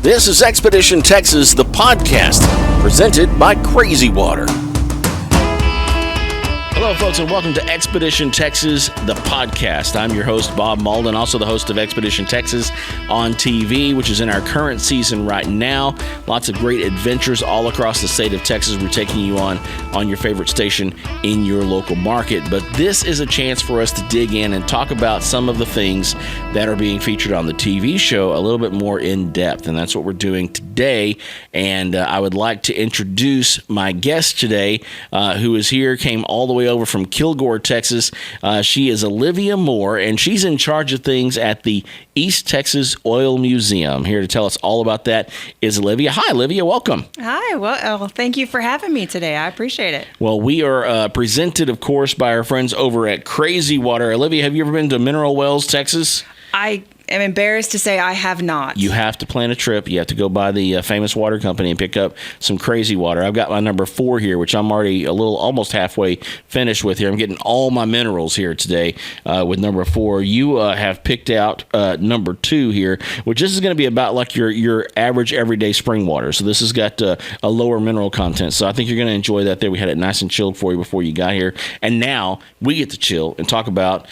This is Expedition Texas, the podcast, presented by Crazy Water. Hello, folks, and welcome to Expedition Texas, the podcast. I'm your host, Bob Malden, also the host of Expedition Texas on TV, which is in our current season right now. Lots of great adventures all across the state of Texas. We're taking you on your favorite station in your local market. But this is a chance for us to dig in and talk about some of the things that are being featured on the TV show a little bit more in depth. And that's what we're doing today. And I would like to introduce my guest today, who is here, came all the way over from Kilgore, Texas. She is Olivia Moore, and she's in charge of things at the East Texas Oil Museum. Here to tell us all about that is Olivia. Hi, Olivia. Welcome. Hi. Well, thank you for having me today. I appreciate it. Well, we are presented, of course, by our friends over at Crazy Water. Olivia, have you ever been to Mineral Wells, Texas? I am embarrassed to say I have not. You have to plan a trip. You have to go by the famous water company and pick up some Crazy Water. I've got my number 4 here, which I'm already almost halfway finished with here. I'm getting all my minerals here today with number 4. You have picked out number 2 here, which this is going to be about like your average everyday spring water. So this has got a lower mineral content. So I think you're going to enjoy that there. We had it nice and chilled for you before you got here. And now we get to chill and talk about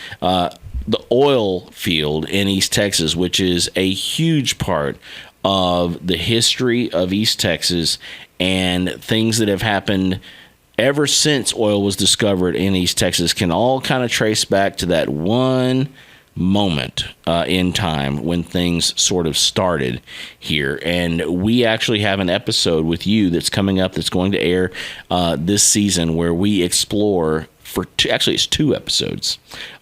the Oilfield in East Texas, which is a huge part of the history of East Texas and things that have happened ever since oil was discovered in East Texas can all kind of trace back to that one moment in time when things sort of started here. And we actually have an episode with you that's coming up that's going to air this season where we explore it's 2 episodes.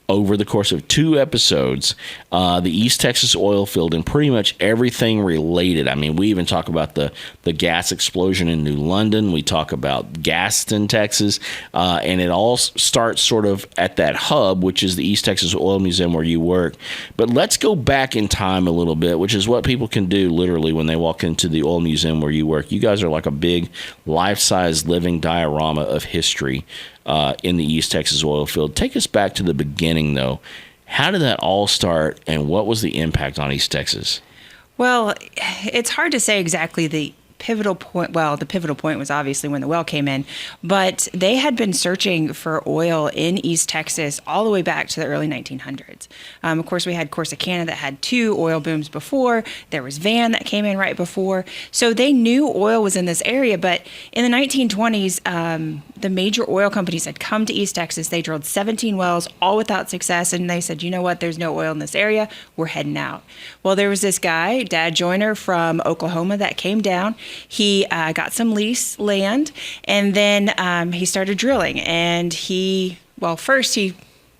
Over the course of 2 episodes, the East Texas oil field and pretty much everything related. I mean, we even talk about the gas explosion in New London. We talk about Gaston, Texas, and it all starts sort of at that hub, which is the East Texas Oil Museum where you work. But let's go back in time a little bit, which is what people can do literally when they walk into the oil museum where you work. You guys are like a big life-size living diorama of history in the East Texas oil field. Take us back to the beginning, though. How did that all start, and what was the impact on East Texas? Well, it's hard to say exactly the pivotal point. Well, the pivotal point was obviously when the well came in, but they had been searching for oil in East Texas all the way back to the early 1900s. Of course, we had Corsicana that had 2 oil booms before. There was Van that came in right before. So they knew oil was in this area, but in the 1920s, the major oil companies had come to East Texas. They drilled 17 wells, all without success, and they said, you know what, there's no oil in this area. We're heading out. Well, there was this guy, Dad Joyner from Oklahoma, that came down. He got some lease land, and then he started drilling. And first he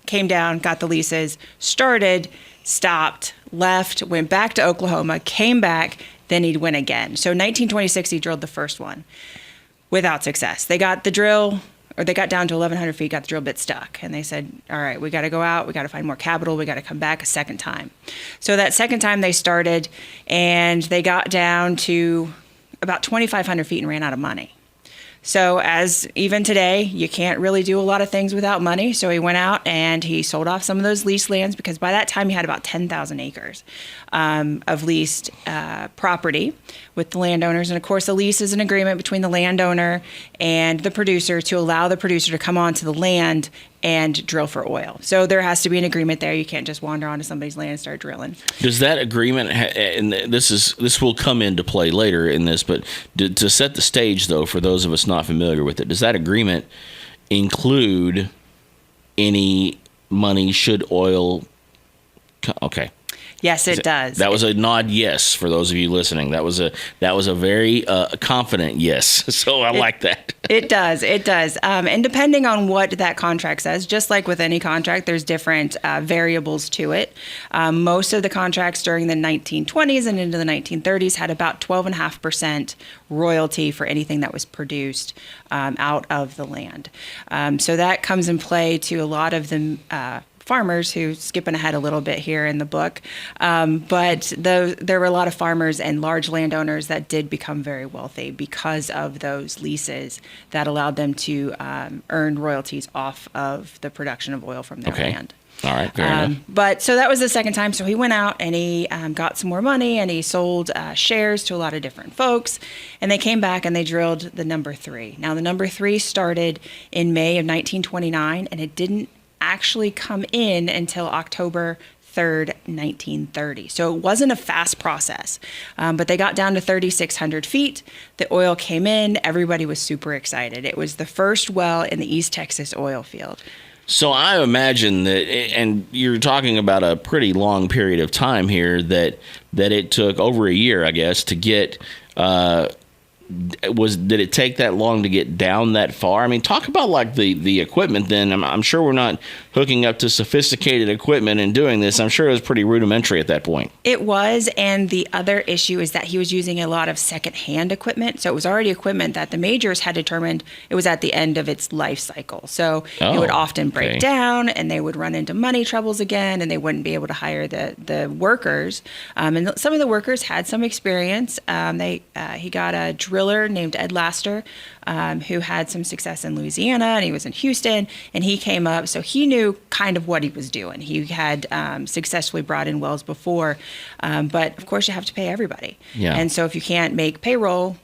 came down, got the leases, started, stopped, left, went back to Oklahoma, came back, then he went again. So in 1926, he drilled the first one without success. They got the drill, or they got down to 1,100 feet, got the drill bit stuck. And they said, all right, we got to go out. We got to find more capital. We got to come back a second time. So that second time they started, and they got down to about 2,500 feet and ran out of money. So as even today, you can't really do a lot of things without money. So he went out and he sold off some of those leased lands, because by that time he had about 10,000 acres of leased property with the landowners. And of course, a lease is an agreement between the landowner and the producer to allow the producer to come onto the land and drill for oil. So there has to be an agreement there. You can't just wander onto somebody's land and start drilling. Does that agreement, and this will come into play later in this, but to set the stage, though, for those of us not familiar with it, does that agreement include any money should oil? Okay. Yes, it does. That was a nod yes for those of you listening. That was a very confident yes. So I like that. It does. And depending on what that contract says, just like with any contract, there's different variables to it. Most of the contracts during the 1920s and into the 1930s had about 12.5% royalty for anything that was produced out of the land. So that comes in play to a lot of the farmers, who skipping ahead a little bit here in the book, but there were a lot of farmers and large landowners that did become very wealthy because of those leases that allowed them to earn royalties off of the production of oil from their land. All right, fair enough. But so that was the second time. So he went out and he got some more money and he sold shares to a lot of different folks. And they came back and they drilled the number 3. Now, the number 3 started in May of 1929, and it didn't actually come in until October 3rd, 1930. So it wasn't a fast process, but they got down to 3,600 feet. The oil came in. Everybody was super excited. It was the first well in the East Texas oil field. So I imagine that, and you're talking about a pretty long period of time here, that it took over a year, I guess, to get. Did it take that long to get down that far? I mean, talk about like the equipment. Then I'm sure we're not hooking up to sophisticated equipment and doing this. I'm sure it was pretty rudimentary at that point. It was, and the other issue is that he was using a lot of secondhand equipment. So it was already equipment that the majors had determined it was at the end of its life cycle. So it would often break down, and they would run into money troubles again, and they wouldn't be able to hire the workers. And some of the workers had some experience. He got a driller named Ed Laster, who had some success in Louisiana, and he was in Houston, and he came up, so he knew kind of what he was doing. He had successfully brought in wells before, but of course you have to pay everybody. Yeah. And so if you can't make payroll,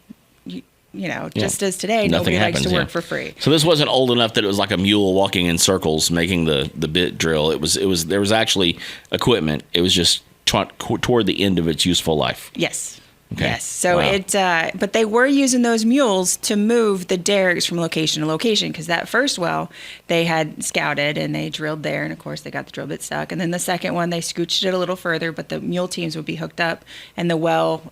just as today, nobody likes to work for free. So this wasn't old enough that it was like a mule walking in circles making the bit drill. It was there was actually equipment. It was just toward the end of its useful life. Yes. Okay. Yes. So but they were using those mules to move the derricks from location to location, because that first well they had scouted and they drilled there, and of course they got the drill bit stuck. And then the second one they scooched it a little further, but the mule teams would be hooked up, and the well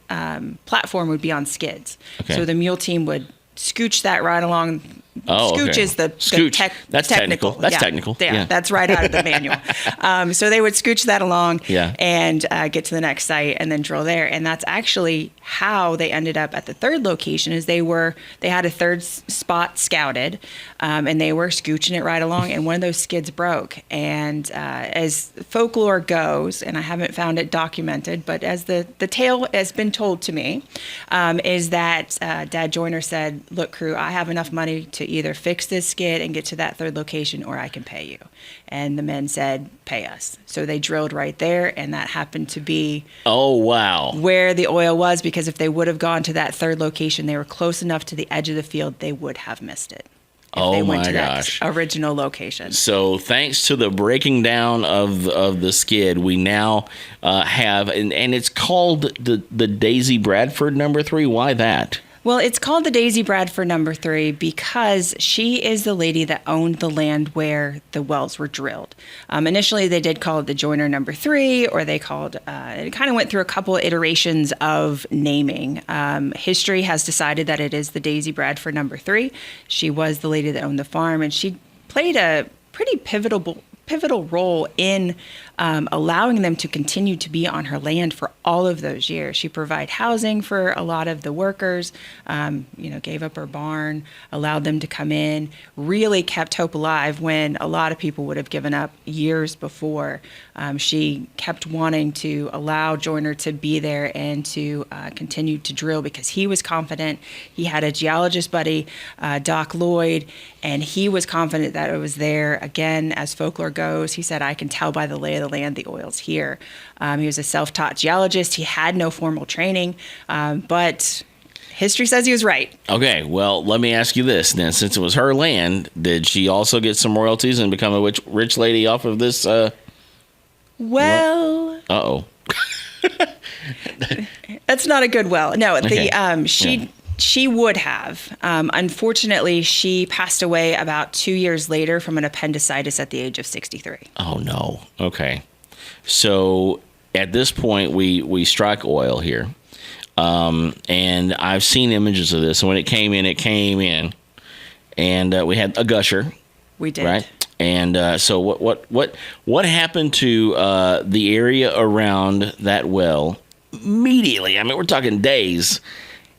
platform would be on skids. Okay. So the mule team would scooch that right along. Scooch is that's technical. That's technical. Yeah, that's right out of the manual. So they would scooch that along and get to the next site and then drill there. And that's actually how they ended up at the third location. Is they had a third spot scouted, and they were scooching it right along, and one of those skids broke. And as folklore goes, and I haven't found it documented, but as the tale has been told to me, is that Dad Joyner said, "Look, crew, I have enough money to either fix this skid and get to that third location, or I can pay you." And the men said, "Pay us." So they drilled right there, and that happened to be where the oil was, because if they would have gone to that third location, they were close enough to the edge of the field, they would have missed it. If they went to that original location. So thanks to the breaking down of the skid, we now have, and it's called the Daisy Bradford number 3. Why that? Well, it's called the Daisy Bradford number 3 because she is the lady that owned the land where the wells were drilled. Initially, they did call it the Joyner number 3, or they called, it kind of went through a couple of iterations of naming. History has decided that it is the Daisy Bradford number 3. She was the lady that owned the farm, and she played a pretty pivotal role in allowing them to continue to be on her land for all of those years. She provided housing for a lot of the workers, gave up her barn, allowed them to come in, really kept hope alive when a lot of people would have given up years before. She kept wanting to allow Joyner to be there and to continue to drill because he was confident. He had a geologist buddy, Doc Lloyd, and he was confident that it was there. Again, as folklore goes, he said, "I can tell by the lay of the land, the oil's here." He was a self-taught geologist. He had no formal training, but history says he was right. Okay, well, let me ask you this then. Since it was her land, did she also get some royalties and become a rich lady off of this? Well... Uh-oh. That's not a good well. No, She would have. Unfortunately, she passed away about 2 years later from an appendicitis at the age of 63. Oh, no. Okay. So at this point, we strike oil here. And I've seen images of this. And when it came in. And we had a gusher. We did. Right? And so what happened to the area around that well immediately? I mean, we're talking days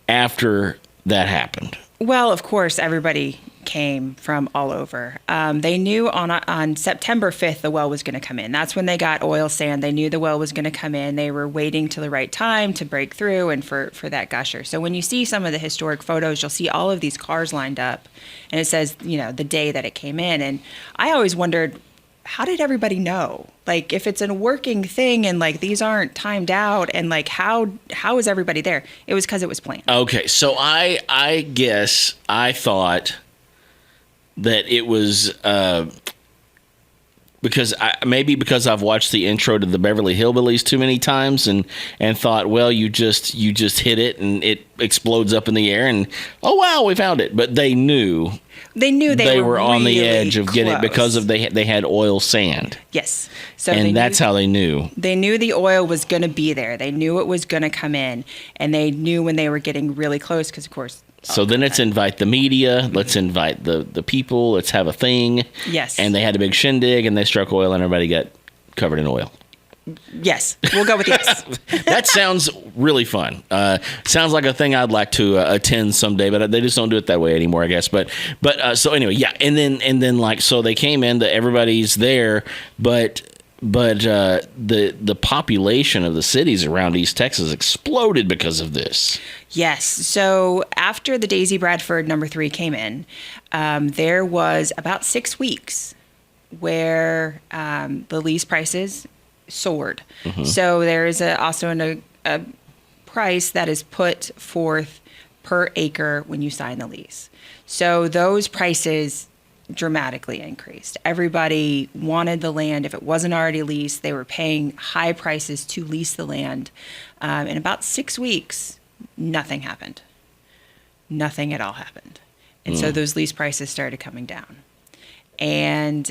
after that happened. Well, of course, everybody came from all over. They knew on September 5th the well was going to come in. That's when they got oil sand. They knew the well was going to come in. They were waiting till the right time to break through and for that gusher. So when you see some of the historic photos, you'll see all of these cars lined up, and it says, the day that it came in. And I always wondered, how did everybody know? Like, if it's a working thing and like these aren't timed out, and like how is everybody there? It was because it was planned. Okay, so I guess I thought that it was because I've watched the intro to the Beverly Hillbillies too many times and thought, well, you just hit it and it explodes up in the air and oh wow, we found it. But they knew they were on the really edge of getting it because of they had oil sand. Yes. So and that's how they knew. They knew the oil was going to be there. They knew it was going to come in, and they knew when they were getting really close because, of course. So then let's invite the media. Let's invite the people. Let's have a thing. Yes. And they had a big shindig, and they struck oil, and everybody got covered in oil. Yes. We'll go with yes. That sounds really fun. Sounds like a thing I'd like to attend someday, but they just don't do it that way anymore, I guess. But so anyway, yeah. And then like, so they came in, everybody's there, but the population of the cities around East Texas exploded because of this. Yes. So after the Daisy Bradford number 3 came in, there was about 6 weeks where the lease prices soared. Mm-hmm. So there is also a price that is put forth per acre when you sign the lease. So those prices dramatically increased. Everybody wanted the land. If it wasn't already leased, they were paying high prices to lease the land. In about 6 weeks, nothing happened. Nothing at all happened. And so those lease prices started coming down. And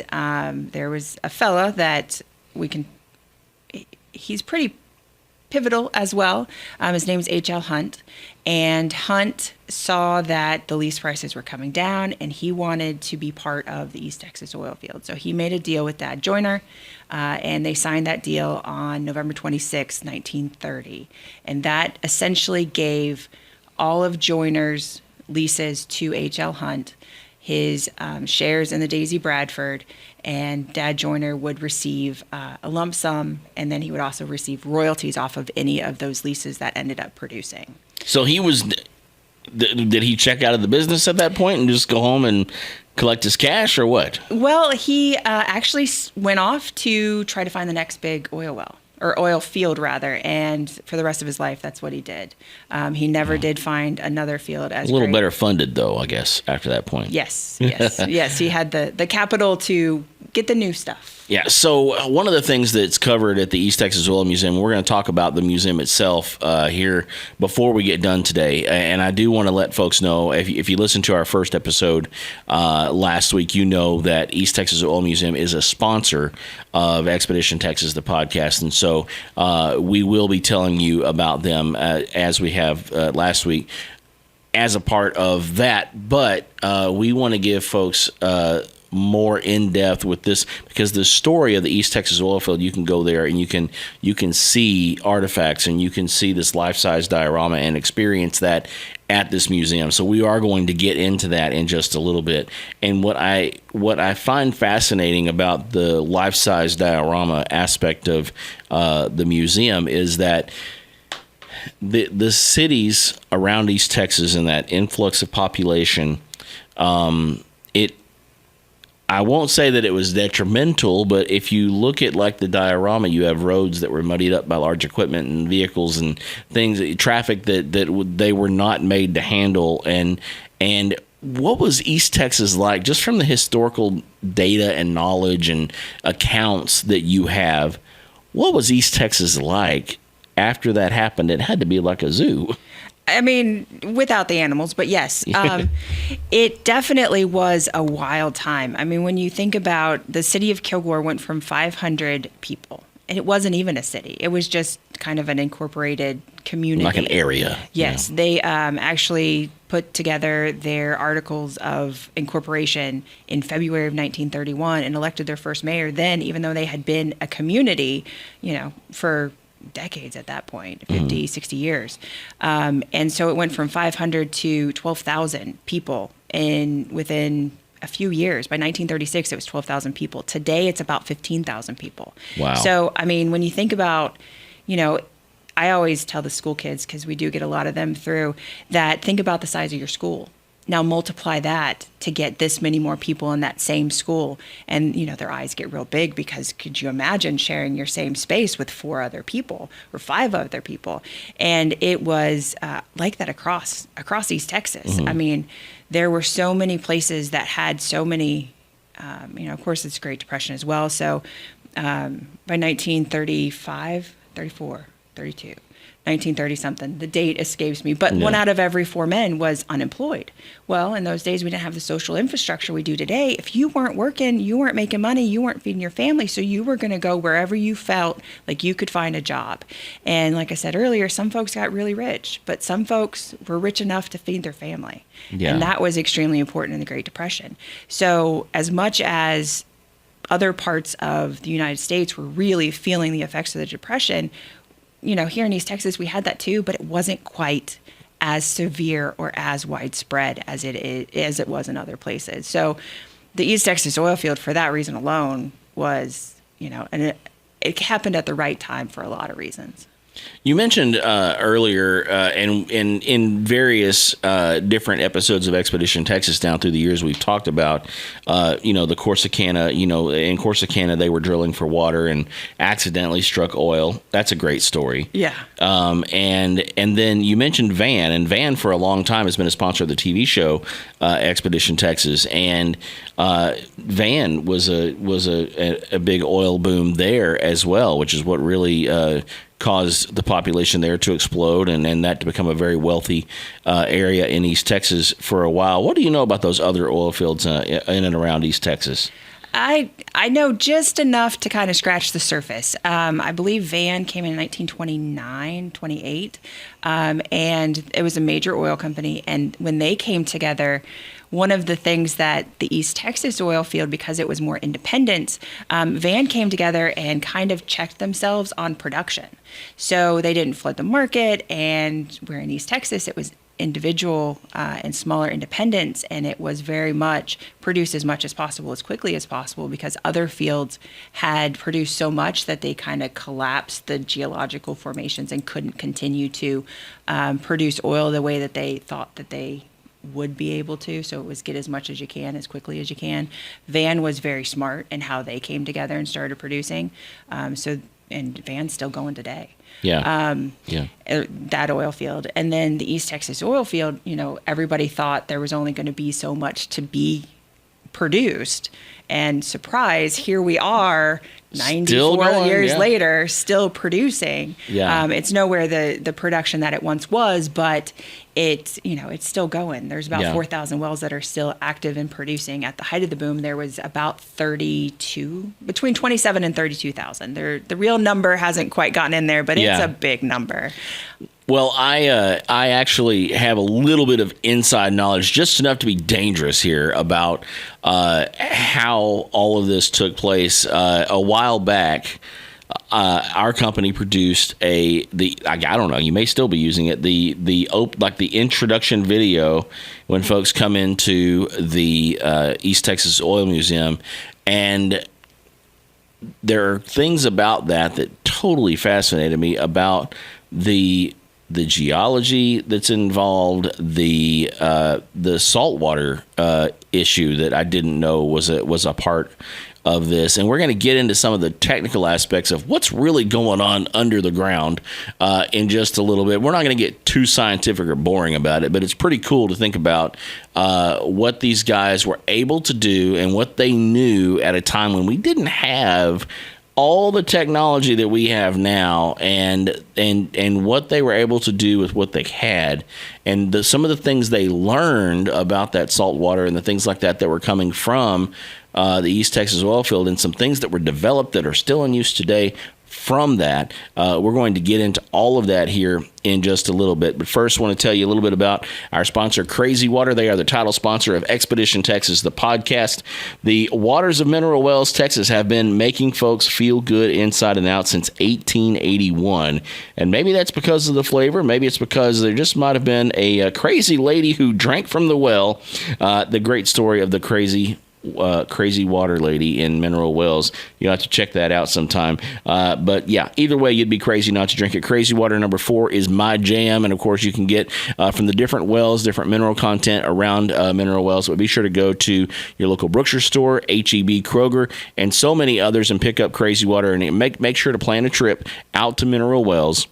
there was a fella that he's pretty pivotal as well. His name is H.L. Hunt. And Hunt saw that the lease prices were coming down, and he wanted to be part of the East Texas Oilfield. So he made a deal with Dad Joyner, and they signed that deal on November 26, 1930. And that essentially gave all of Joyner's leases to H.L. Hunt, his shares in the Daisy Bradford, and Dad Joyner would receive a lump sum, and then he would also receive royalties off of any of those leases that ended up producing. So he was, did he check out of the business at that point and just go home and collect his cash, or what? Well, he actually went off to try to find the next big oil well, or oil field rather, and for the rest of his life, that's what he did. He never did find another field as a little great. Better funded, though, I guess, after that point. Yes. He had the capital to get the new stuff. Yeah, so one of the things that's covered at the East Texas Oil Museum, we're going to talk about the museum itself here before we get done today. And I do want to let folks know, if you listened to our first episode last week, you know that East Texas Oil Museum is a sponsor of Expedition Texas, the podcast. And so we will be telling you about them as we have last week as a part of that. But we want to give folks more in depth with this, because the story of the East Texas Oilfield, you can go there and you can see artifacts and you can see this life-size diorama and experience that at this museum. So we are going to get into that in just a little bit. And what I find fascinating about the life-size diorama aspect of the museum is that the cities around East Texas and that influx of population, I won't say that it was detrimental, but if you look at like the diorama, you have roads that were muddied up by large equipment and vehicles and things, traffic that they were not made to handle. And what was East Texas like, just from the historical data and knowledge and accounts that you have? What was East Texas like after that happened? It had to be like a zoo. I mean, without the animals, but yes, it definitely was a wild time. I mean, when you think about the city of Kilgore went from 500 people, and it wasn't even a city. It was just kind of an incorporated community. Like an area. Yes. Yeah. They actually put together their articles of incorporation in February of 1931 and elected their first mayor then, even though they had been a community, for decades at that point, 50, 60 years. And so it went from 500 to 12,000 people within a few years. By 1936, it was 12,000 people. Today, it's about 15,000 people. Wow. So, I mean, when you think about, I always tell the school kids, because we do get a lot of them through, that think about the size of your school. Now multiply that to get this many more people in that same school. And, their eyes get real big, because could you imagine sharing your same space with 4 other people or 5 other people? And it was like that across East Texas. I mean, there were so many places that had so many, of course, it's Great Depression as well. So by 1935, 34, 32. 1930 something. The date escapes me, but 1 out of every 4 men was unemployed. Well, in those days, we didn't have the social infrastructure we do today. If you weren't working, you weren't making money, you weren't feeding your family, so you were going to go wherever you felt like you could find a job. And like I said earlier, some folks got really rich, but some folks were rich enough to feed their family. Yeah. And that was extremely important in the Great Depression. So as much as other parts of the United States were really feeling the effects of the Depression, here in East Texas, we had that too, but it wasn't quite as severe or as widespread as it was in other places. So the East Texas oil field, for that reason alone, was, and it happened at the right time for a lot of reasons. You mentioned earlier, and in various different episodes of Expedition Texas down through the years, we've talked about, the Corsicana. In Corsicana, they were drilling for water and accidentally struck oil. That's a great story. Yeah. And then you mentioned Van, and Van for a long time has been a sponsor of the TV show Expedition Texas, and Van was a big oil boom there as well, which is what really caused the population there to explode and that to become a very wealthy area in East Texas for a while. What do you know about those other oil fields in and around East Texas? I know just enough to kind of scratch the surface. I believe Van came in 1929, 28, and it was a major oil company. And when they came together, one of the things that the East Texas oil field, because it was more independent, Van came together and kind of checked themselves on production. So they didn't flood the market, and where in East Texas it was individual and smaller independents, and it was very much produce as much as possible as quickly as possible, because other fields had produced so much that they kind of collapsed the geological formations and couldn't continue to produce oil the way that they thought that they would be able to. So it was get as much as you can as quickly as you can. Van was very smart in how they came together and started producing. And Van's still going today. Yeah. That oil field. And then the East Texas oil field, everybody thought there was only going to be so much to be produced. And surprise, here we are 94 years later, still producing. Yeah. It's nowhere the production that it once was, but it's still going. There's about 4,000 wells that are still active and producing. At the height of the boom, there was about between 27 and 32,000. The real number hasn't quite gotten in there, but it's a big number. Well, I actually have a little bit of inside knowledge, just enough to be dangerous here, about how all of this took place. A while back, our company produced I don't know, you may still be using it, the introduction video when folks come into the East Texas Oil Museum, and there are things about that totally fascinated me about the geology that's involved, the saltwater issue that I didn't know was a part of this, and we're going to get into some of the technical aspects of what's really going on under the ground in just a little bit. We're not going to get too scientific or boring about it, but it's pretty cool to think about what these guys were able to do and what they knew at a time when we didn't have all the technology that we have now, and what they were able to do with what they had, and some of the things they learned about that salt water and the things like that were coming from the East Texas oil field, and some things that were developed that are still in use today from that. We're going to get into all of that here in just a little bit. But first, I want to tell you a little bit about our sponsor, Crazy Water. They are the title sponsor of Expedition Texas, the podcast. The waters of Mineral Wells, Texas, have been making folks feel good inside and out since 1881. And maybe that's because of the flavor. Maybe it's because there just might have been a crazy lady who drank from the well. The great story of the Crazy Crazy Water Lady in Mineral Wells. You'll have to check that out sometime. But yeah, either way, you'd be crazy not to drink it. Crazy Water number 4 is my jam. And of course, you can get from the different wells, different mineral content around Mineral Wells. But be sure to go to your local Brookshire store, HEB, Kroger, and so many others and pick up Crazy Water. And make sure to plan a trip out to Mineral Wells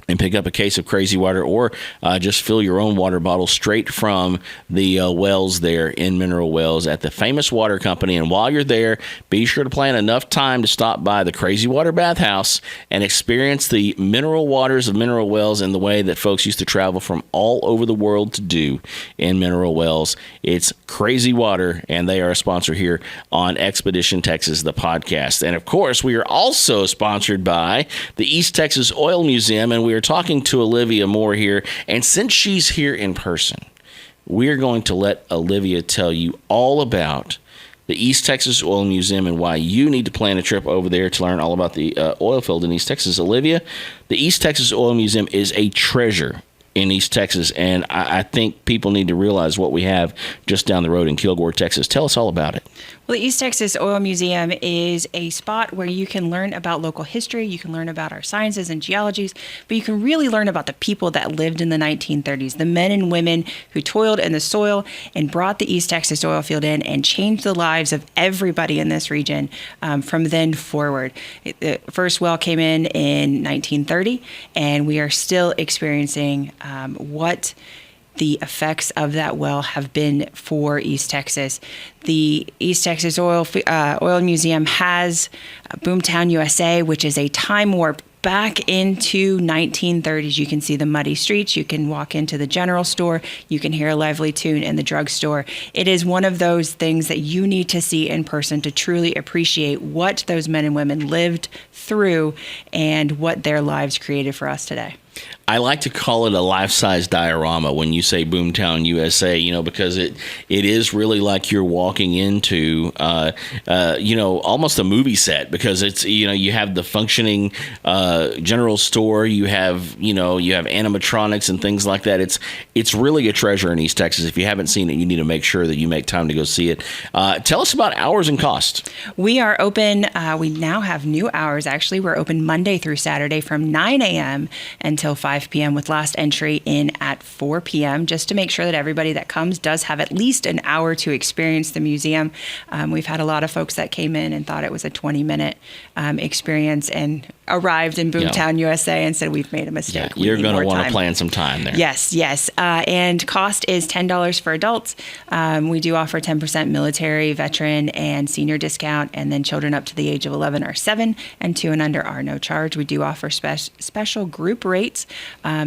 and pick up a case of Crazy Water, or just fill your own water bottle straight from the wells there in Mineral Wells at the Famous Water Company. And while you're there, be sure to plan enough time to stop by the Crazy Water Bathhouse and experience the mineral waters of Mineral Wells in the way that folks used to travel from all over the world to do in Mineral Wells. It's Crazy Water, and they are a sponsor here on Expedition Texas, the podcast. And of course, we are also sponsored by the East Texas Oil Museum, and we are talking to Olivia Moore here, and since she's here in person, we're going to let Olivia tell you all about the East Texas Oil Museum and why you need to plan a trip over there to learn all about the oil field in East Texas. Olivia, the East Texas Oil Museum is a treasure in East Texas, and I think people need to realize what we have just down the road in Kilgore, Texas. Tell us all about it. Well, the East Texas Oil Museum is a spot where you can learn about local history, you can learn about our sciences and geologies, but you can really learn about the people that lived in the 1930s, the men and women who toiled in the soil and brought the East Texas oil field in and changed the lives of everybody in this region from then forward. The first well came in 1930, and we are still experiencing what the effects of that well have been for East Texas. The East Texas Oil Museum has Boomtown, USA, which is a time warp back into 1930s. You can see the muddy streets. You can walk into the general store. You can hear a lively tune in the drugstore. It is one of those things that you need to see in person to truly appreciate what those men and women lived through and what their lives created for us today. I like to call it a life-size diorama when you say Boomtown, USA, because it is really like you're walking into, almost a movie set, because it's, you have the functioning general store, you have animatronics and things like that. It's really a treasure in East Texas. If you haven't seen it, you need to make sure that you make time to go see it. Tell us about hours and cost. We are open. We now have new hours, actually. We're open Monday through Saturday from 9 a.m. until 5 p.m. with last entry in at 4 p.m. just to make sure that everybody that comes does have at least an hour to experience the museum. We've had a lot of folks that came in and thought it was a 20-minute experience and arrived in Boomtown, USA and said, we've made a mistake. Yeah, you're going to want to plan some time there. Yes. And cost is $10 for adults. We do offer 10% military, veteran, and senior discount, and then children up to the age of 11 are $7, and 2 and under are no charge. We do offer special group rates.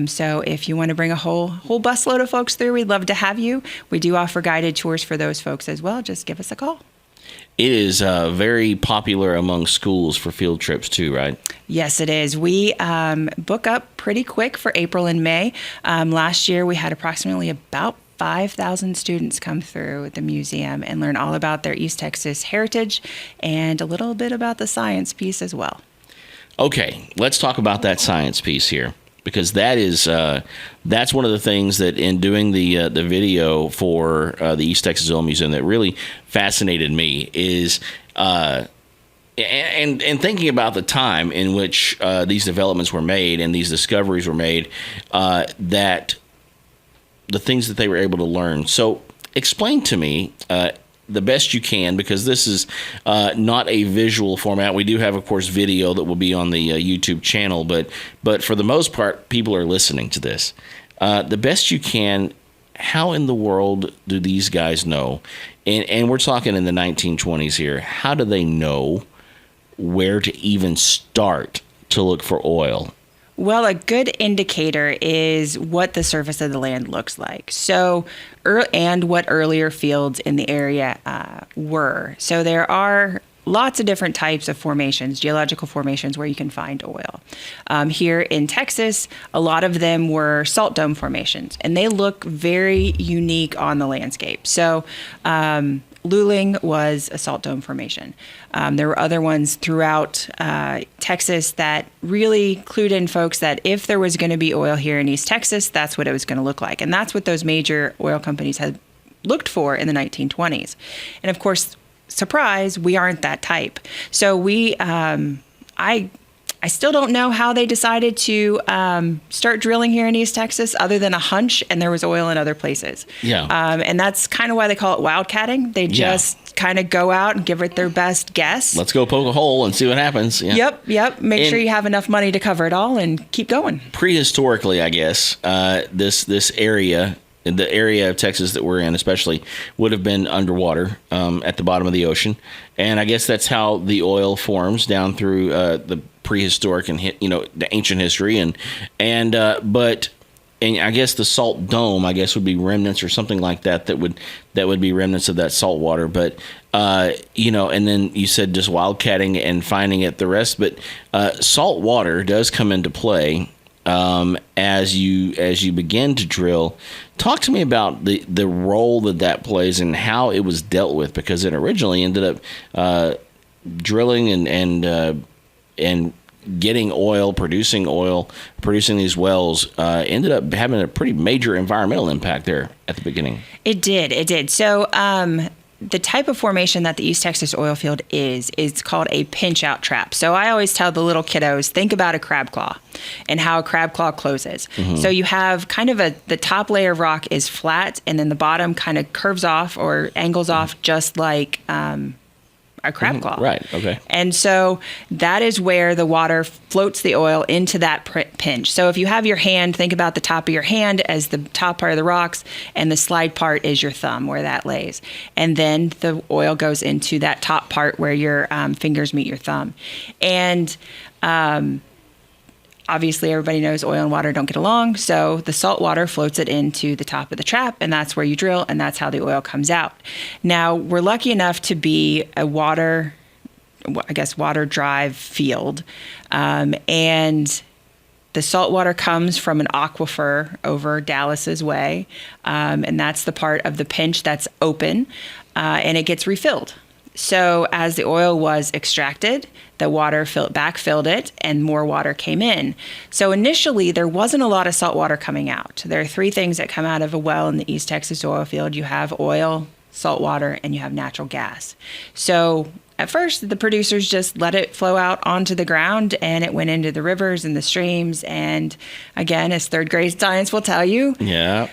So if you want to bring a whole busload of folks through, we'd love to have you. We do offer guided tours for those folks as well. Just give us a call. It is very popular among schools for field trips too, right? Yes, it is. We book up pretty quick for April and May. Last year, we had approximately about 5,000 students come through the museum and learn all about their East Texas heritage and a little bit about the science piece as well. Okay, let's talk about that science piece here, because that's one of the things that in doing the video for the East Texas Oil Museum that really fascinated me is and thinking about the time in which these developments were made and these discoveries were made, that the things that they were able to learn. So explain to me the best you can, because this is not a visual format. We do have, of course, video that will be on the YouTube channel, but for the most part, people are listening to this. The best you can, how in the world do these guys know? And we're talking in the 1920s here. How do they know where to even start to look for oil? Well, a good indicator is what the surface of the land looks like. So, and what earlier fields in the area were. So there are lots of different types of formations, geological formations, where you can find oil. Here in Texas, a lot of them were salt dome formations, and they look very unique on the landscape. So Luling was a salt dome formation. There were other ones throughout Texas that really clued in folks that if there was going to be oil here in East Texas, that's what it was going to look like. And that's what those major oil companies had looked for in the 1920s. And of course, surprise, we aren't that type. So I still don't know how they decided to start drilling here in East Texas, other than a hunch, and there was oil in other places. Yeah. And that's kind of why they call it wildcatting. They just kind of go out and give it their best guess. Let's go poke a hole and see what happens. Yeah. Yep. Make sure you have enough money to cover it all and keep going. Prehistorically, I guess, this area, the area of Texas that we're in especially, would have been underwater at the bottom of the ocean. And I guess that's how the oil forms down through the prehistoric and the ancient history. And I guess the salt dome, I guess, would be remnants or something like that would be remnants of that salt water. But and then you said just wildcatting and finding it the rest. But salt water does come into play as you begin to drill. Talk to me about the role that plays and how it was dealt with, because it originally ended up drilling and getting oil, producing these wells, ended up having a pretty major environmental impact there at the beginning. It did. So the type of formation that the East Texas oil field is called a pinch out trap. So I always tell the little kiddos, think about a crab claw and how a crab claw closes. Mm-hmm. So you have kind of the top layer of rock is flat, and then the bottom kind of curves off or angles off, just like a crab claw. Right. Okay. And so that is where the water floats the oil into that pinch. So if you have your hand, think about the top of your hand as the top part of the rocks, and the slide part is your thumb, where that lays. And then the oil goes into that top part where your fingers meet your thumb. And obviously, everybody knows oil and water don't get along, so the salt water floats it into the top of the trap, and that's where you drill, and that's how the oil comes out. Now, we're lucky enough to be a water drive field, and the salt water comes from an aquifer over Dallas's way, and that's the part of the pinch that's open, and it gets refilled. So as the oil was extracted, the water backfilled it, and more water came in. So initially, there wasn't a lot of salt water coming out. There are three things that come out of a well in the East Texas oil field. You have oil, salt water, and you have natural gas. So at first, the producers just let it flow out onto the ground, and it went into the rivers and the streams. And again, as third grade science will tell you,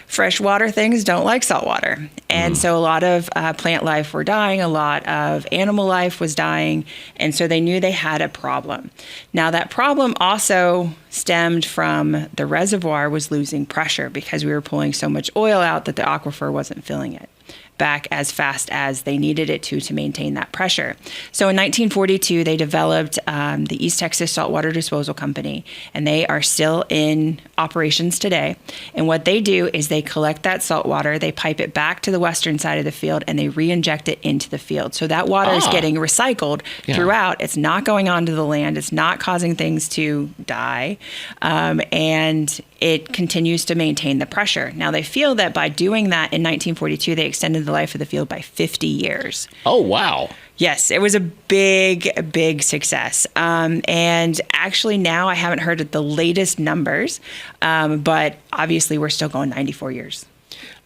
freshwater things don't like salt water. And so a lot of plant life were dying, a lot of animal life was dying, and so they knew they had a problem. Now, that problem also stemmed from the reservoir was losing pressure because we were pulling so much oil out that the aquifer wasn't filling it back as fast as they needed it to maintain that pressure. So in 1942, they developed the East Texas Saltwater Disposal Company, and they are still in operations today. And what they do is they collect that salt water, they pipe it back to the western side of the field, and they re-inject it into the field. So that water is getting recycled throughout. It's not going onto the land. It's not causing things to die. And it continues to maintain the pressure. Now, they feel that by doing that in 1942, they extended the life of the field by 50 years. Oh, wow. Yes, it was a big success. And actually now I haven't heard of the latest numbers, but obviously we're still going 94 years.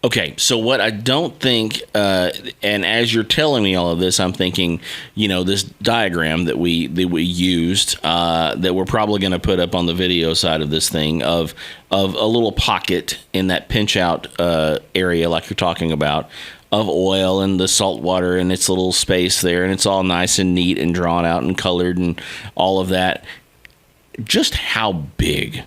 Okay, so what I don't think, and as you're telling me all of this, I'm thinking, this diagram that we used, that we're probably going to put up on the video side of this thing, of a little pocket in that pinch out area, like you're talking about, of oil and the salt water and its little space there, and it's all nice and neat and drawn out and colored and all of that. Just how big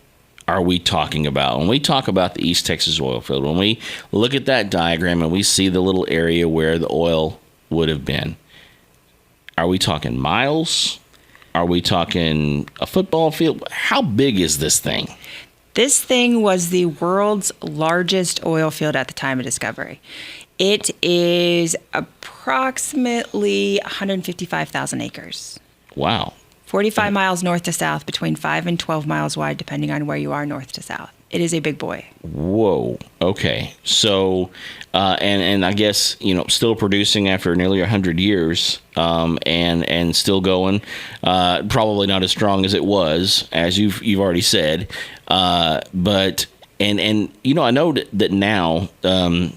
are we talking about when we talk about the East Texas oil field? When we look at that diagram and we see the little area where the oil would have been, are we talking miles? Are we talking a football field? How big is this thing? This thing was the world's largest oil field at the time of discovery. It is approximately 155,000 acres. Wow. 45 miles north to south, between 5 and 12 miles wide, depending on where you are north to south. It is a big boy. Whoa. Okay. So, and I guess, still producing after nearly 100 years, and still going, probably not as strong as it was, as you've already said. But And I know that now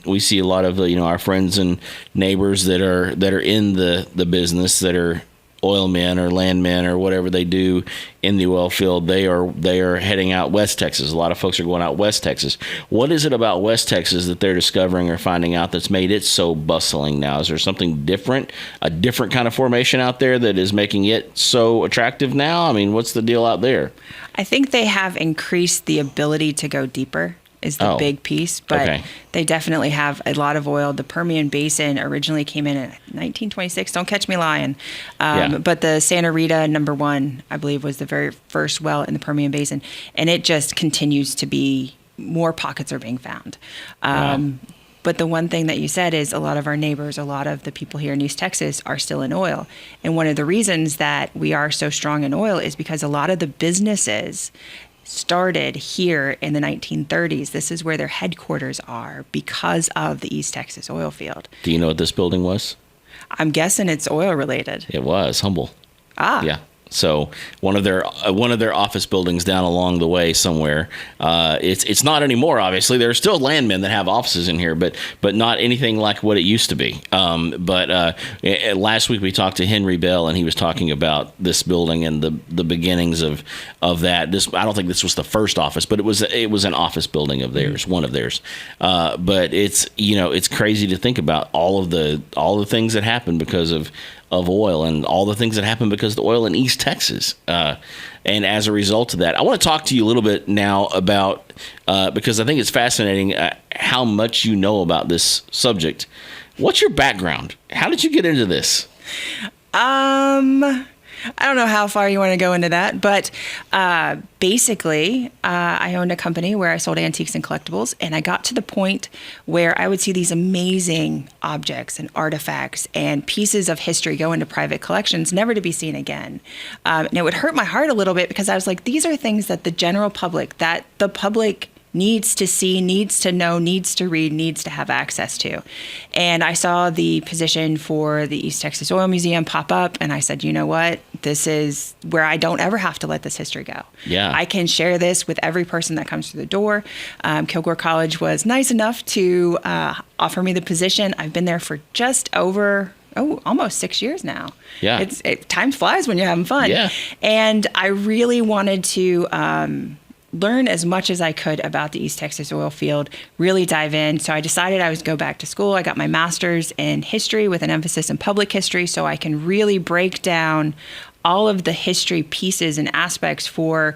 we see a lot of our friends and neighbors that are in the business, that are oil men or landmen or whatever they do in the oil field. They are heading out West Texas. A lot of folks are going out West Texas. What is it about West Texas that they're discovering or finding out that's made it so bustling now? Is there something different, a different kind of formation out there that is making it so attractive now? I mean, what's the deal out there? I think they have increased the ability to go deeper is the big piece, but they definitely have a lot of oil. The Permian Basin originally came in 1926. Don't catch me lying. But the Santa Rita #1, I believe, was the very first well in the Permian Basin. And it just continues to be, more pockets are being found. But the one thing that you said is a lot of our neighbors, a lot of the people here in East Texas are still in oil. And one of the reasons that we are so strong in oil is because a lot of the businesses started here in the 1930s. This is where their headquarters are because of the East Texas oil field. Do you know what this building was? I'm guessing it's oil related. It was Humble. Yeah. So one of their office buildings down along the way somewhere. It's not anymore. Obviously, there are still landmen that have offices in here, but not anything like what it used to be. But last week we talked to Henry Bell, and he was talking about this building and the beginnings of that. I don't think this was the first office, but it was an office building of theirs, one of theirs. But it's crazy to think about all the things that happened because of oil, and all the things that happen because of the oil in East Texas. And as a result of that, I want to talk to you a little bit now about, because I think it's fascinating how much you know about this subject. What's your background? How did you get into this? I don't know how far you want to go into that, but basically, I owned a company where I sold antiques and collectibles, and I got to the point where I would see these amazing objects and artifacts and pieces of history go into private collections, never to be seen again. And it would hurt my heart a little bit because I was like, these are things that the general public, that the public needs to see, needs to know, needs to read, needs to have access to. And I saw the position for the East Texas Oil Museum pop up, and I said, you know what? This is where I don't ever have to let this history go. Yeah. I can share this with every person that comes through the door. Kilgore College was nice enough to offer me the position. I've been there for just over almost 6 years now. Yeah. Time flies when you're having fun. Yeah. And I really wanted to learn as much as I could about the East Texas oil field, really dive in. So I decided I was go back to school. I got my master's in history with an emphasis in public history, so I can really break down all of the history pieces and aspects for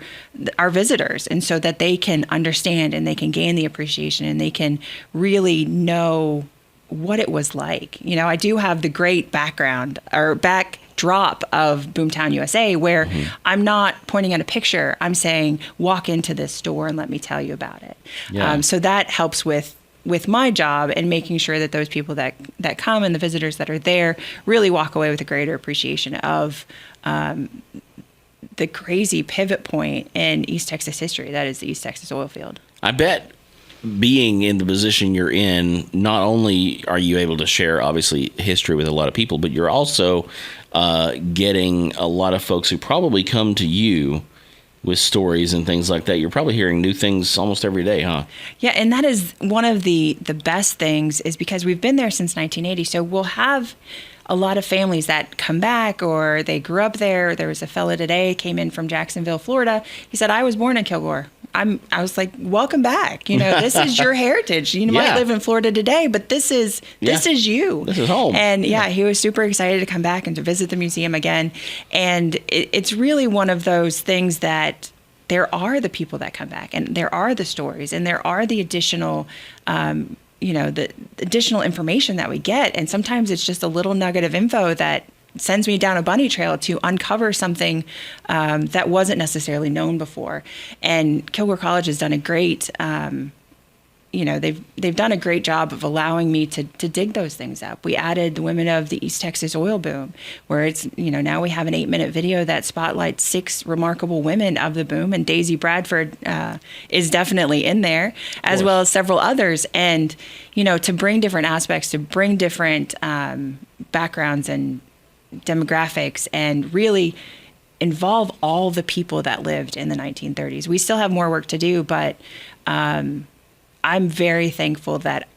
our visitors, and so that they can understand and they can gain the appreciation and they can really know what it was like. I do have the great background or backdrop of Boomtown, USA, where I'm not pointing at a picture. I'm saying, walk into this store and let me tell you about it. Yeah. So that helps with my job and making sure that those people that come and the visitors that are there really walk away with a greater appreciation of the crazy pivot point in East Texas history that is the East Texas oil field. I bet being in the position you're in, not only are you able to share, obviously, history with a lot of people, but you're also getting a lot of folks who probably come to you with stories and things like that. You're probably hearing new things almost every day, huh? Yeah, and that is one of the best things, is because we've been there since 1980, so we'll have a lot of families that come back, or they grew up there. There was a fella today, came in from Jacksonville, Florida. He said, I was born in Kilgore. I was like, welcome back. This is your heritage. You might live in Florida today, but this is you. This is home. And he was super excited to come back and to visit the museum again. And it's really one of those things that there are the people that come back, and there are the stories, and there are the additional the additional information that we get. And sometimes it's just a little nugget of info that sends me down a bunny trail to uncover something that wasn't necessarily known before. And Kilgore College has done a great, they've done a great job of allowing me to dig those things up. We added the women of the East Texas oil boom, where it's, now we have an 8-minute video that spotlights 6 remarkable women of the boom, and Daisy Bradford is definitely in there, as well as several others. And, to bring different aspects, to bring different backgrounds and demographics, and really involve all the people that lived in the 1930s. We still have more work to do, but I'm very thankful that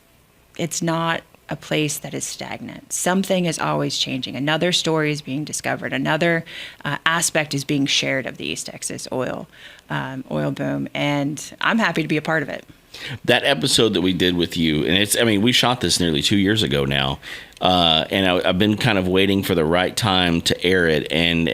it's not a place that is stagnant. Something is always changing. Another story is being discovered. Another aspect is being shared of the East Texas oil boom. And I'm happy to be a part of it. That episode that we did with you, and we shot this nearly 2 years ago now, and I've been kind of waiting for the right time to air it, and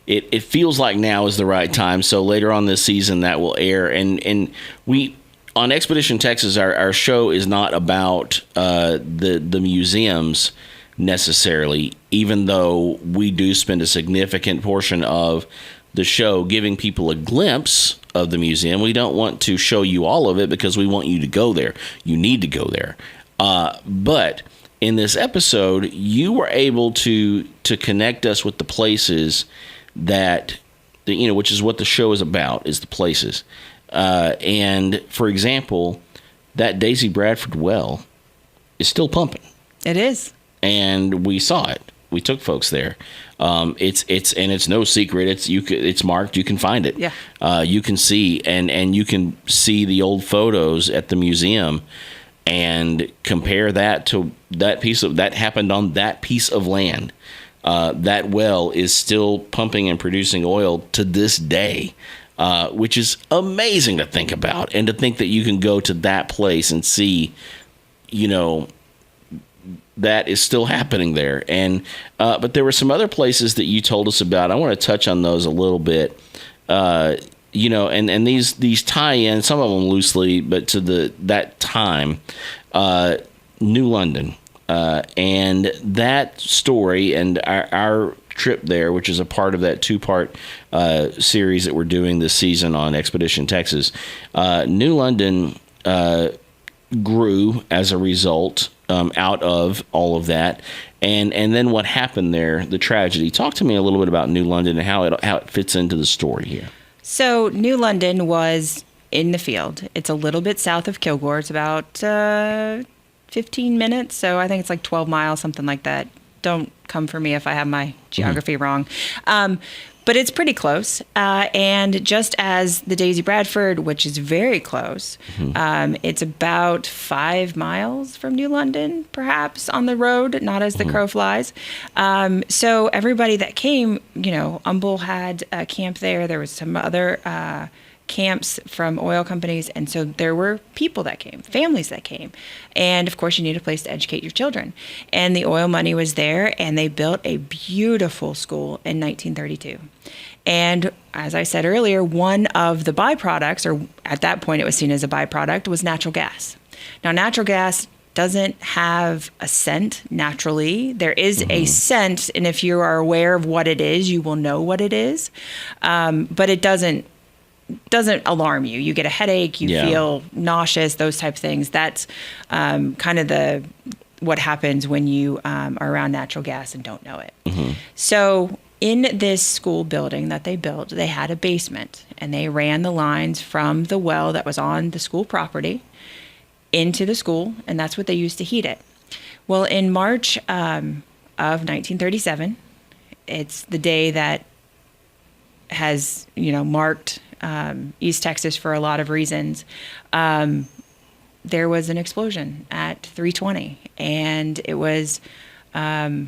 it feels like now is the right time. So later on this season, that will air, and we on Expedition Texas, our show is not about the museums necessarily, even though we do spend a significant portion of the show giving people a glimpse of the museum. We don't want to show you all of it because we want you to go there. You need to go there. But in this episode, you were able to connect us with the places that, which is what the show is about, is the places. And for example, that Daisy Bradford well is still pumping. It is. And we saw it. We took folks there. It's no secret. It's marked. You can find it. Yeah. You can see and you can see the old photos at the museum and compare that to that happened on that piece of land. That well is still pumping and producing oil to this day, which is amazing to think about, and to think that you can go to that place and see, that is still happening there. And but there were some other places that you told us about. I want to touch on those a little bit. And these tie in, some of them loosely, but to that time, New London, and that story and our trip there, which is a part of that 2-part series that we're doing this season on Expedition Texas. New London grew as a result out of all of that, and then what happened there, the tragedy. Talk to me a little bit about New London and how it fits into the story here. So New London was in the field. It's a little bit south of Kilgore. It's about 15 minutes, so I think it's like 12 miles, something like that. Don't come for me if I have my geography wrong. But it's pretty close. And just as the Daisy Bradford, which is very close, it's about 5 miles from New London, perhaps, on the road, not as the crow flies. So everybody that came, Humble had a camp there. There was some other camps from oil companies, and so there were people that came, families that came, and of course you need a place to educate your children, and the oil money was there, and they built a beautiful school in 1932. And as I said earlier, one of the byproducts, or at that point it was seen as a byproduct, was natural gas. Now natural gas doesn't have a scent naturally. There is a scent, and if you are aware of what it is, you will know what it is, but it doesn't alarm you. You get a headache, you feel nauseous, those type of things. That's kind of what happens when you are around natural gas and don't know it. So in this school building that they built, they had a basement, and they ran the lines from the well that was on the school property into the school, and that's what they used to heat it. Well, in March of 1937, it's the day that has, marked East Texas for a lot of reasons. There was an explosion at 3:20, and it was a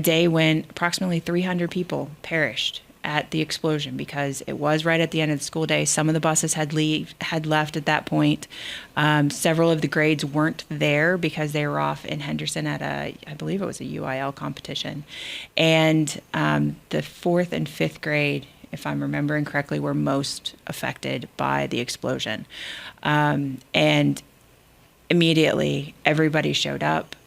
day when approximately 300 people perished at the explosion, because it was right at the end of the school day. Some of the buses had left at that point. Several of the grades weren't there because they were off in Henderson at I believe it was a UIL competition. And the 4th and 5th grade, if I'm remembering correctly, were most affected by the explosion. And immediately everybody showed up.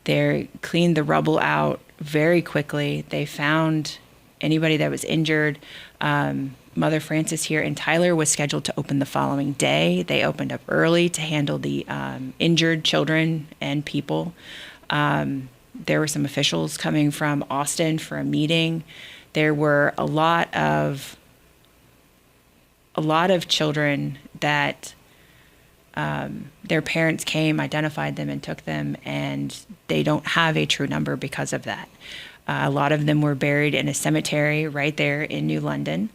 They cleaned the rubble out very quickly. They found anybody that was injured. Mother Frances here in Tyler was scheduled to open the following day. They opened up early to handle the injured children and people. There were some officials coming from Austin for a meeting. There were a lot of children that their parents came, identified them, and took them, and they don't have a true number because of that. A lot of them were buried in a cemetery right there in New London.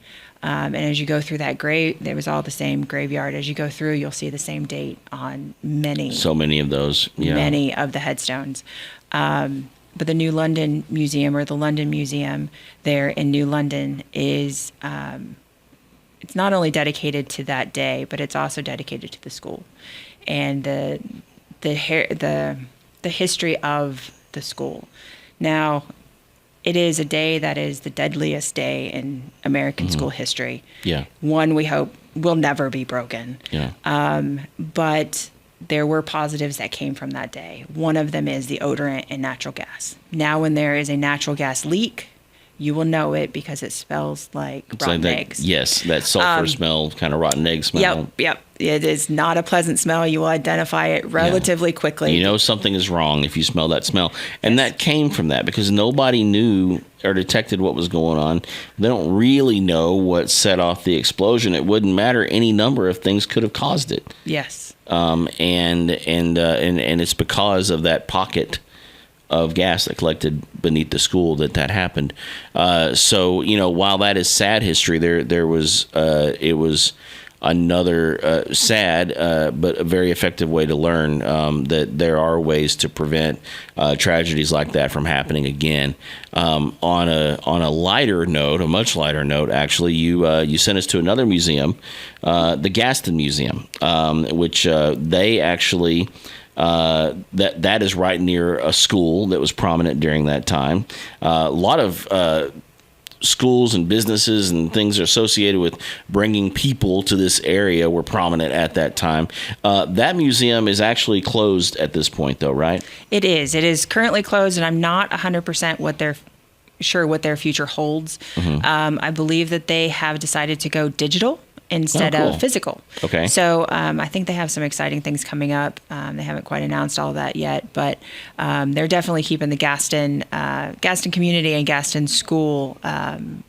And as you go through that grave, there was all the same graveyard. As you go through, you'll see the same date on So many of those. Yeah. Many of the headstones. But the New London Museum, or the London Museum there in New London, is it's not only dedicated to that day, but it's also dedicated to the school and the history of the school. Now, it is a day that is the deadliest day in American school history. Yeah. One we hope will never be broken. Yeah. But there were positives that came from that day. One of them is the odorant in natural gas. Now, when there is a natural gas leak, you will know it because it smells like rotten eggs. Yes, that sulfur smell, kind of rotten egg smell. Yep. It is not a pleasant smell. You will identify it relatively quickly. You know something is wrong if you smell that smell. And that came from that because nobody knew or detected what was going on. They don't really know what set off the explosion. It wouldn't matter. Any number of things could have caused it. Yes. And it's because of that pocket of gas that collected beneath the school that happened. So, while that is sad history, there was it was another sad but a very effective way to learn that there are ways to prevent tragedies like that from happening again. On a lighter note, a much lighter note, actually, you sent us to another museum, the Gaston Museum, which they actually. That is right near a school that was prominent during that time. A lot of schools and businesses and things associated with bringing people to this area were prominent at that time. That museum is actually closed at this point, though, right? It is. It is currently closed, and I'm not 100% what their future holds. I believe that they have decided to go digital instead of physical. Okay. So I think they have some exciting things coming up. They haven't quite announced all that yet, but they're definitely keeping the Gaston community and Gaston school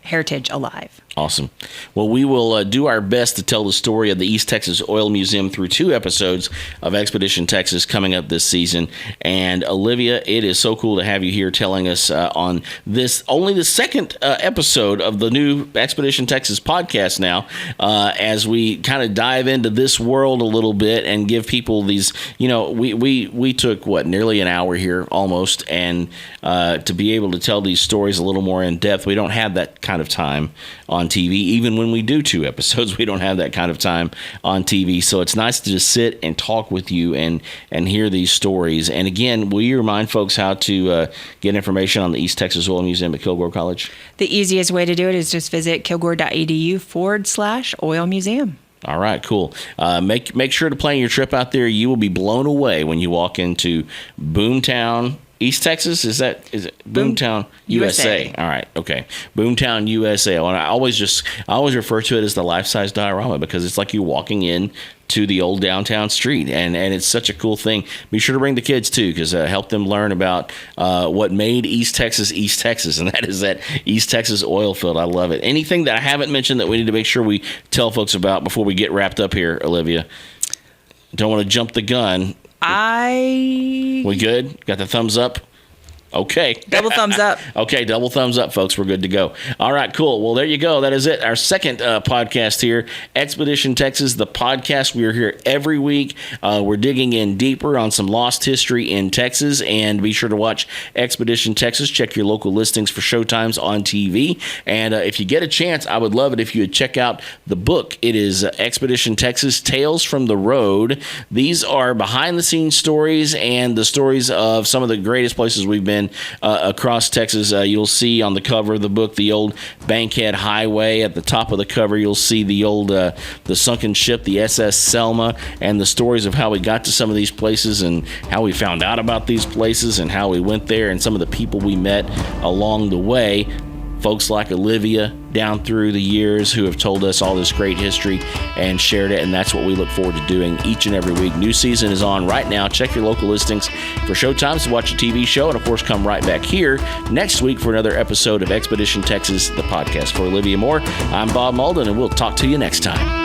heritage alive. Awesome. Well, we will do our best to tell the story of the East Texas Oil Museum through 2 episodes of Expedition Texas coming up this season. And Olivia, it is so cool to have you here telling us on this, only the second episode of the new Expedition Texas podcast now, as we kind of dive into this world a little bit and give people these, we took, nearly an hour here almost, and to be able to tell these stories a little more in depth, we don't have that kind of time on TV. Even when we do 2 episodes, we don't have that kind of time on TV. So it's nice to just sit and talk with you and hear these stories. And again, will you remind folks how to get information on the East Texas Oil Museum at Kilgore College? The easiest way to do it is just visit kilgore.edu/oil museum. All right, cool. Make sure to plan your trip out there. You will be blown away when you walk into Boomtown, East Texas. Is it Boomtown, USA? All right, okay. Boomtown, USA. And I always refer to it as the life-size diorama because it's like you're walking in to the old downtown street, and it's such a cool thing. Be sure to bring the kids too, because help them learn about what made East Texas, and that is that East Texas oil field. I love it. Anything that I haven't mentioned that we need to make sure we tell folks about before we get wrapped up here, Olivia? Don't want to jump the gun. We good? Got the thumbs up? Okay. Double thumbs up. Okay, double thumbs up, folks. We're good to go. All right, cool. Well, there you go. That is it. Our second podcast here, Expedition Texas, the podcast. We are here every week. We're digging in deeper on some lost history in Texas, and be sure to watch Expedition Texas. Check your local listings for showtimes on TV. And if you get a chance, I would love it if you would check out the book. It is Expedition Texas, Tales from the Road. These are behind-the-scenes stories and the stories of some of the greatest places we've been across Texas. You'll see on the cover of the book the old Bankhead Highway. At the top of the cover, you'll see the old the sunken ship, the SS Selma, and the stories of how we got to some of these places and how we found out about these places and how we went there and some of the people we met along the way. Folks like Olivia down through the years who have told us all this great history and shared it, and that's what we look forward to doing each and every week. New season is on right now. Check your local listings for showtimes to watch a TV show, and of course come right back here next week for another episode of Expedition Texas, the podcast. For Olivia Moore, I'm Bob Malden, and we'll talk to you next time.